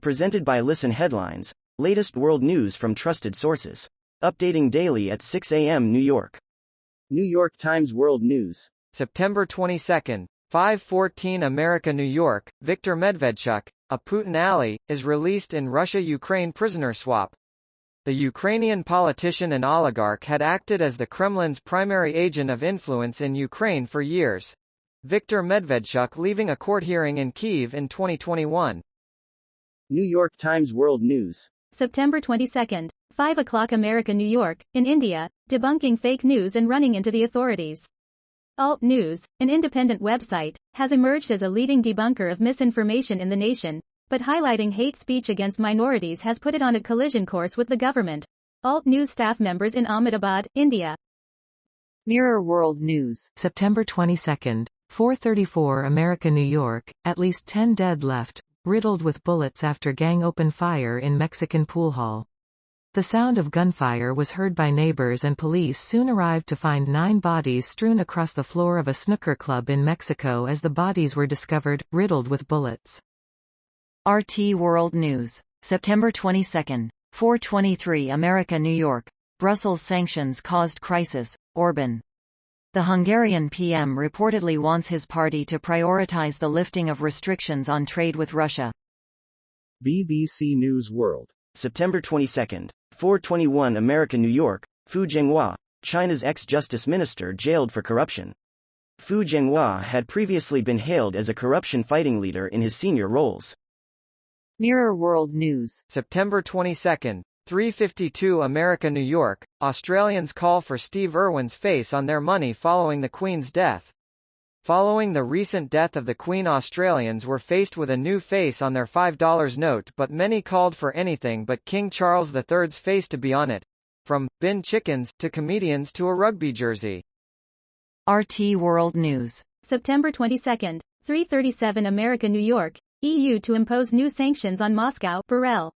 Presented by Listen Headlines, latest world news from trusted sources. Updating daily at 6 a.m. New York. New York Times World News. September 22, 5:14 America, New York. Viktor Medvedchuk, a Putin ally, is released in Russia-Ukraine prisoner swap. The Ukrainian politician and oligarch had acted as the Kremlin's primary agent of influence in Ukraine for years. Viktor Medvedchuk leaving a court hearing in Kyiv in 2021. New York Times World News. September 22, 5 o'clock America, New York. In India, debunking fake news and running into the authorities. Alt News, an independent website, has emerged as a leading debunker of misinformation in the nation, but highlighting hate speech against minorities has put it on a collision course with the government. Alt News staff members in Ahmedabad, India. Mirror World News. September 22, 4:34 America, New York. At least 10 dead left, riddled with bullets after gang open fire in Mexican pool hall. The sound of gunfire was heard by neighbors and police soon arrived to find 9 bodies strewn across the floor of a snooker club in Mexico as the bodies were discovered, riddled with bullets. RT World News. September 22, 4:23 America, New York. Brussels sanctions caused crisis, Orban. The Hungarian PM reportedly wants his party to prioritize the lifting of restrictions on trade with Russia. BBC News World. September 22, 4:21 America, New York. Fu Zhenghua, China's ex-justice minister, jailed for corruption. Fu Zhenghua had previously been hailed as a corruption-fighting leader in his senior roles. Mirror World News. September 22, 3:52 America, New York. Australians call for Steve Irwin's face on their money following the Queen's death. Following the recent death of the Queen, Australians were faced with a new face on their $5 note, but many called for anything but King Charles III's face to be on it. From bin chickens to comedians to a rugby jersey. RT World News. September 22, 3:37 America, New York. EU to impose new sanctions on Moscow, Burrell.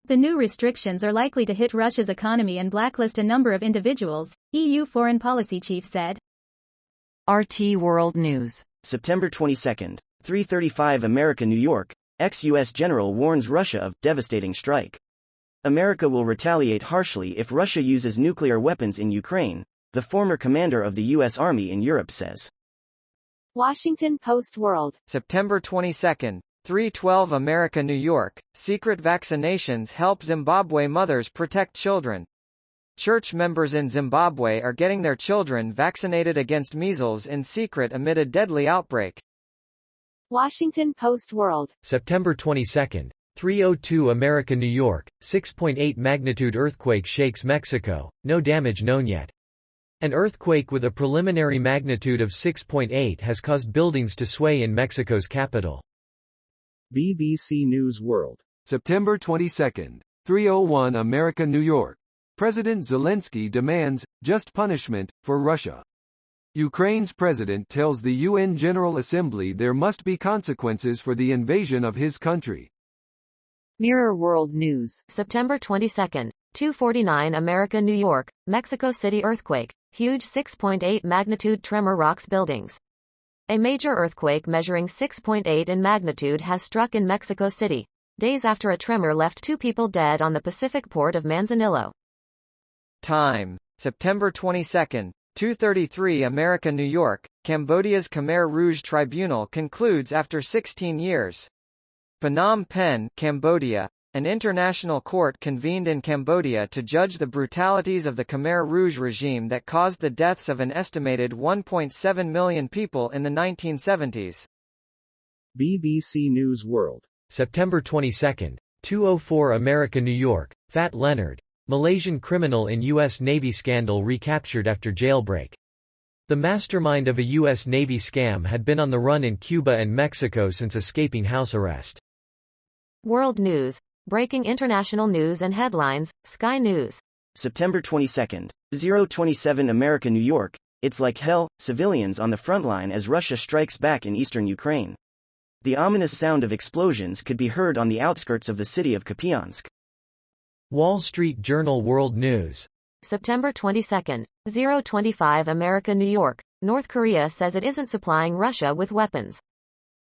The new restrictions are likely to hit Russia's economy and blacklist a number of individuals, EU foreign policy chief said. RT World News. September 22, 3:35 America, New York. Ex-US general warns Russia of devastating strike. America will retaliate harshly if Russia uses nuclear weapons in Ukraine, the former commander of the US Army in Europe says. Washington Post World. September 22, 3:12 America, New York. Secret vaccinations help Zimbabwe mothers protect children. Church members in Zimbabwe are getting their children vaccinated against measles in secret amid a deadly outbreak. Washington Post World. September 22, 3:02 America, New York. 6.8 magnitude earthquake shakes Mexico, no damage known yet. An earthquake with a preliminary magnitude of 6.8 has caused buildings to sway in Mexico's capital. BBC News World. September 22, 3:01 America, New York. President Zelensky demands just punishment for Russia. Ukraine's president tells the UN General Assembly there must be consequences for the invasion of his country. Mirror World News. September 22, 2:49 America, New York. Mexico City earthquake. Huge 6.8 magnitude tremor rocks buildings. A major earthquake measuring 6.8 in magnitude has struck in Mexico City, days after a tremor left 2 people dead on the Pacific port of Manzanillo. Time. September 22, 2:33 America, New York. Cambodia's Khmer Rouge Tribunal concludes after 16 years. Phnom Penh, Cambodia. An international court convened in Cambodia to judge the brutalities of the Khmer Rouge regime that caused the deaths of an estimated 1.7 million people in the 1970s. BBC News World. September 22, 2:04 America, New York. Fat Leonard, Malaysian criminal in U.S. Navy scandal recaptured after jailbreak. The mastermind of a U.S. Navy scam had been on the run in Cuba and Mexico since escaping house arrest. World News. Breaking international news and headlines, Sky News. September 22, 0:27 America, New York. It's like hell, civilians on the front line as Russia strikes back in eastern Ukraine. The ominous sound of explosions could be heard on the outskirts of the city of Kupiansk. Wall Street Journal World News. September 22, 0:25 America, New York. North Korea says it isn't supplying Russia with weapons.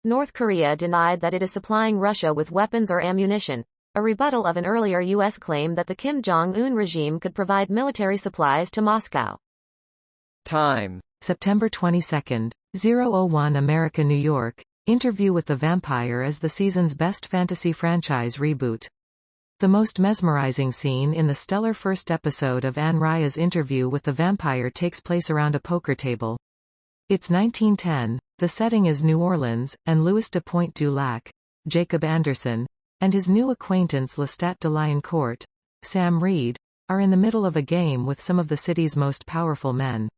North Korea denied that it is supplying Russia with weapons or ammunition, a rebuttal of an earlier U.S. claim that the Kim Jong-un regime could provide military supplies to Moscow. Time. September 22, 001 America New York. Interview with the Vampire is the season's best fantasy franchise reboot. The most mesmerizing scene in the stellar first episode of Anne Rice's Interview with the Vampire takes place around a poker table. It's 1910, the setting is New Orleans, and Louis de Pointe du Lac, Jacob Anderson, and his new acquaintance Lestat de Lioncourt, Sam Reed, are in the middle of a game with some of the city's most powerful men.